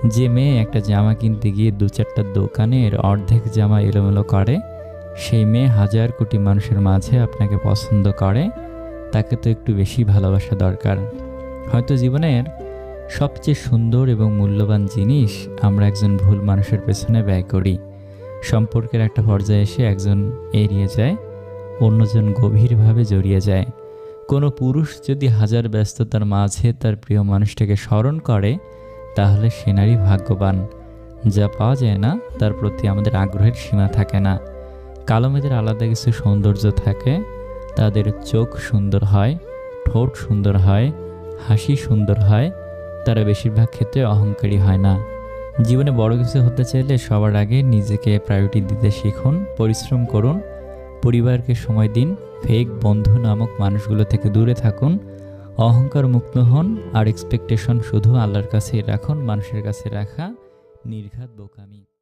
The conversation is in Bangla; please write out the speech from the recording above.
যে মেয়ে একটা জামা কিনতে গিয়ে ২-৪টা দোকানের অর্ধেক জামা এলোমেলো করে, সেই মেয়ে হাজার কোটি মানুষের মাঝে আপনাকে পছন্দ করে, তাকে তো একটু বেশি ভালোবাসা দরকার। হয়তো জীবনের সবচেয়ে সুন্দর এবং মূল্যবান জিনিস আমরা একজন ভুল মানুষের পেছনে ব্যয় করি। সম্পর্কের একটা পর্যায়ে এসে একজন এড়িয়ে যায়, অন্যজন গভীরভাবে জড়িয়ে যায়। কোনো পুরুষ যদি হাজার ব্যস্ততার মাঝে তার প্রিয় মানুষটাকে স্মরণ করে, তাহলে সে নারী ভাগ্যবান। যা পাওয়া যায় না তার প্রতি আমাদের আগ্রহের সীমা থাকে না। কালো মেয়েদের আলাদা কিছু সৌন্দর্য থাকে। তাদের চোখ সুন্দর হয়, ঠোঁট সুন্দর হয়, হাসি সুন্দর হয়। তারা বেশিরভাগ ক্ষেত্রে অহংকারী হয় না। জীবনে বড় কিছু হতে চাইলে সবার আগে নিজেকে প্রায়োরিটি দিতে শিখুন, পরিশ্রম করুন, পরিবারকে সময় দিন, ফেক বন্ধু নামক মানুষগুলো থেকে দূরে থাকুন, অহংকার মুক্ত হন, আর এক্সপেকটেশন শুধু আল্লাহর কাছেই রাখুন। মানুষের কাছে রাখা নির্ঘাত বোকামি।